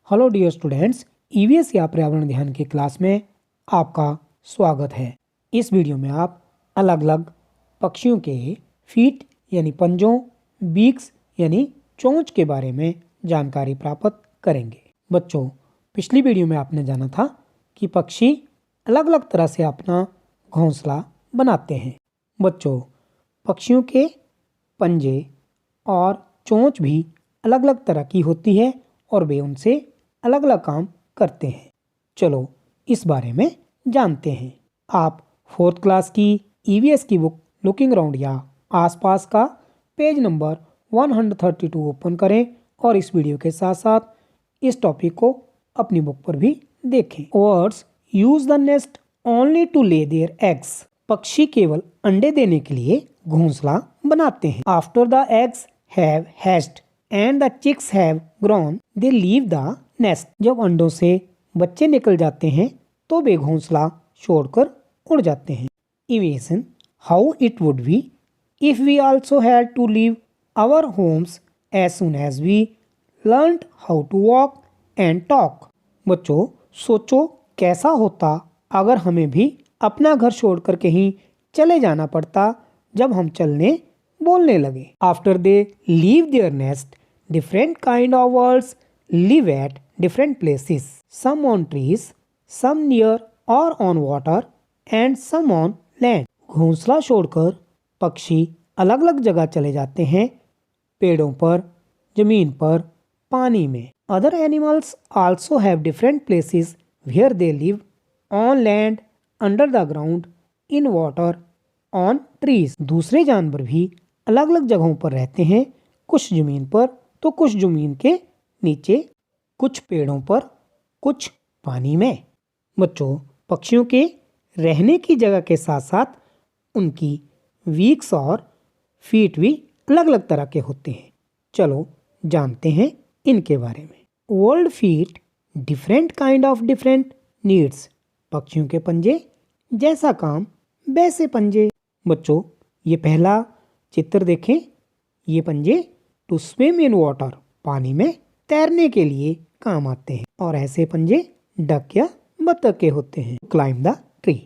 Hello dear students, EVS या पर्यावरण ध्यान की क्लास में आपका स्वागत है। इस वीडियो में आप अलग अलग पक्षियों के फीट यानी पंजों, बीक्स यानी चोंच के बारे में जानकारी प्राप्त करेंगे। बच्चों, पिछली वीडियो में आपने जाना था कि पक्षी अलग अलग तरह से अपना घोंसला बनाते हैं। बच्चों, पक्षियों के पंजे और चोंच भी अलग अलग तरह की होती है और वे उनसे अलग अलग काम करते हैं। चलो इस बारे में जानते हैं। आप फोर्थ क्लास की ईवीएस की बुक लुकिंग अराउंड या आसपास का पेज नंबर 132 ओपन करें और इस वीडियो के साथ साथ इस टॉपिक को अपनी बुक पर भी देखें। Birds use the nest only to lay their eggs. पक्षी केवल अंडे देने के लिए घोंसला बनाते हैं। After the eggs have hatched and the chicks have grown they leave the nest. जब अंडों से बच्चे निकल जाते हैं तो वे घोंसला छोड़कर उड़ जाते हैं। Imagine how it would be if we also had to leave our homes as soon as we learned how to walk and talk. बच्चों, सोचो कैसा होता अगर हमें भी अपना घर छोड़कर कहीं चले जाना पड़ता जब हम चलने बोलने लगे। After they leave their nest different kind of birds live at different places, some on trees, some near or on water and some on land. घोंसला छोड़कर पक्षी अलग अलग जगह चले जाते हैं, पेड़ों पर, जमीन पर, पानी में। Other animals also have different places where they live, on land, under the ground, in water, on trees. दूसरे जानवर भी अलग अलग जगहों पर रहते हैं, कुछ जमीन पर तो कुछ जमीन के नीचे, कुछ पेड़ों पर, कुछ पानी में। बच्चों, पक्षियों के रहने की जगह के साथ साथ उनकी वीक्स और फीट भी अलग अलग तरह के होते हैं। चलो जानते हैं इनके बारे में। World feet different kind of different needs. पक्षियों के पंजे जैसा काम वैसे पंजे। बच्चों, ये पहला चित्र देखें। ये पंजे टू स्विम इन वाटर, पानी में तैरने के लिए काम आते हैं। और ऐसे पंजे डक या बतख के होते हैं। क्लाइंब द ट्री,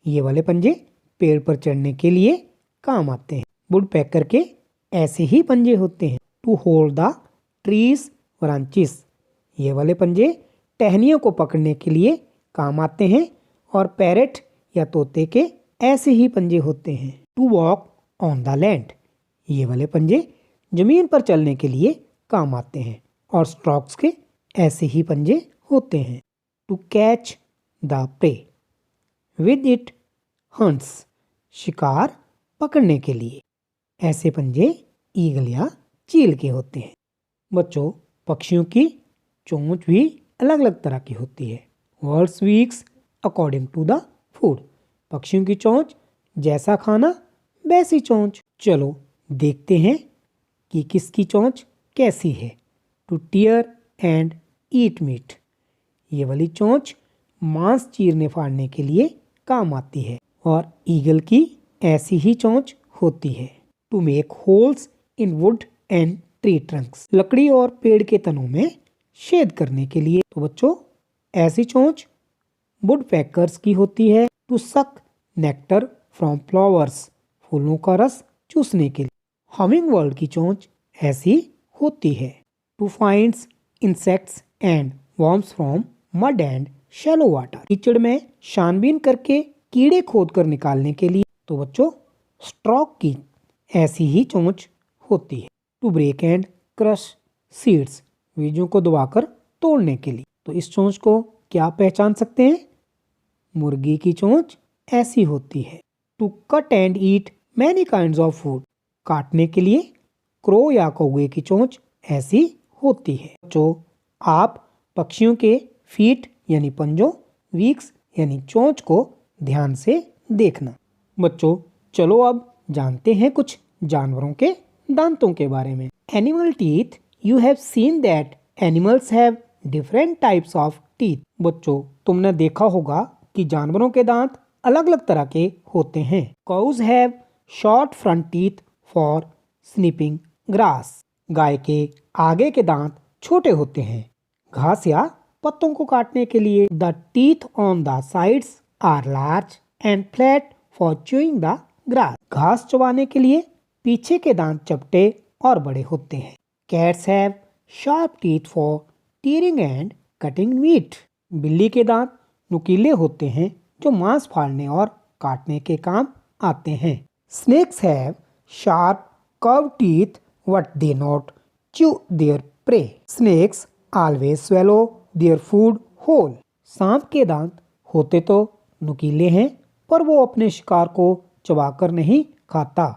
ये वाले पंजे पेड़ पर चढ़ने के लिए काम आते हैं। वुड पैकर के ऐसे ही पंजे होते हैं। To hold the trees branches, ये वाले पंजे टहनियों को पकड़ने के लिए काम आते हैं। और पैरेट या तोते के ऐसे ही पंजे होते हैं। To walk on the land, ये वाले पंजे जमीन पर चलने के लिए काम आते हैं। और स्ट्रॉक्स के ऐसे ही पंजे होते हैं। To catch the prey, with it hunts, शिकार पकड़ने के लिए। ऐसे पंजे ईगल या चील के होते हैं। बच्चों, पक्षियों की चोंच भी अलग अलग तरह की होती है। Birds beaks according to the food. पक्षियों की चोंच जैसा खाना वैसी चोंच। चलो देखते हैं कि किसकी चोंच कैसी है। To tear and eat meat, ये वाली चोंच मांस चीरने फाड़ने के लिए काम आती है। और ईगल की ऐसी ही चोंच होती है। To make holes in wood and tree trunks, लकड़ी और पेड़ के तनों में छेद करने के लिए। तो बच्चों, ऐसी चोंच वुड पैकर्स की होती है। टू सक नेक्टर फ्रॉम फ्लावर्स, फूलों का रस चूसने के लिए। हमिंग बर्ड की चोंच ऐसी होती है। To finds insects and worms from mud and shallow water, कीचड़ में छानबीन करके कीड़े खोद कर निकालने के लिए। तो बच्चों, स्ट्रॉक की ऐसी ही चोंच होती है। To break and crush seeds, बीजों को दबाकर तोड़ने के लिए। तो इस चोंच को क्या पहचान सकते हैं? मुर्गी की चोंच ऐसी होती है। To cut and eat many kinds of food, काटने के लिए क्रो या कौवे की चोंच ऐसी होती है। जो आप पक्षियों के फीट यानी पंजों, वीक्स यानी चोंच को ध्यान से देखना। बच्चों, चलो अब जानते हैं कुछ जानवरों के दांतों के बारे में। Animal teeth, you have seen that animals have different types of teeth. बच्चों, तुमने देखा होगा कि जानवरों के दांत अलग अलग तरह के होते हैं। Cows have short front teeth for snipping grass, गाय के आगे के दांत छोटे होते हैं घास या पत्तों को काटने के लिए the teeth on the sides are large and flat for chewing the grass. घास चबाने के लिए पीछे के दांत चपटे और बड़े होते हैं। Cats have sharp teeth for tearing and cutting meat. बिल्ली के दांत नुकीले होते हैं जो मांस फाड़ने और काटने के काम आते हैं। Snakes have sharp curve teeth but they not chew their prey. Snakes always swallow their food whole. सांप के दांत होते तो नुकीले हैं पर वो अपने शिकार को चबाकर नहीं खाता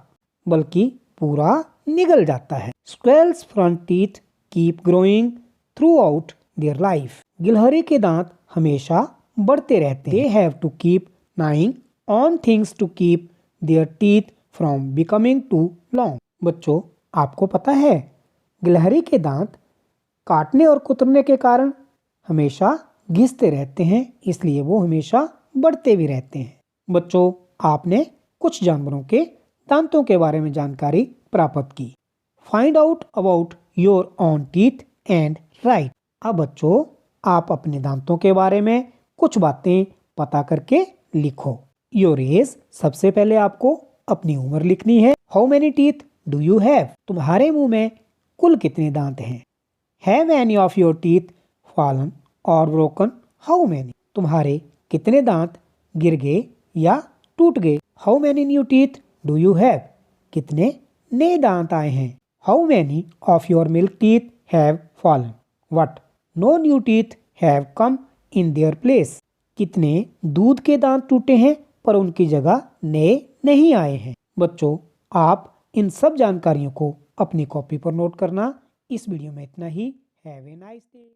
बल्कि पूरा निगल जाता है। Squirrels front teeth keep growing throughout their life. गिलहरी के दांत हमेशा बढ़ते रहते हैं। They have to keep gnawing on things to keep their teeth from becoming too long. बच्चों, आपको पता है गिलहरी के दांत काटने और कुतरने के कारण हमेशा घिसते रहते हैं, इसलिए वो हमेशा बढ़ते भी रहते हैं। बच्चों, आपने कुछ जानवरों के दांतों के बारे में जानकारी प्राप्त की। Find out about your own teeth and right. अब बच्चों, आप अपने दांतों के बारे में कुछ बातें पता करके लिखो। योर एज, सबसे पहले आपको अपनी उम्र लिखनी है। How many teeth do you have, तुम्हारे मुंह में कुल कितने दांत हैं। Have any of your teeth fallen और ब्रोकन, हाउ मेनी, तुम्हारे कितने दांत गिर गए या टूट गए। How many new teeth do you have, कितने नए दांत आए हैं। How many of your milk teeth have fallen, what no new teeth have come in their place, कितने दूध के दांत टूटे हैं पर उनकी जगह नए नहीं आए हैं। बच्चों, आप इन सब जानकारियों को अपनी कॉपी पर नोट करना। इस वीडियो में इतना ही। Have a nice day.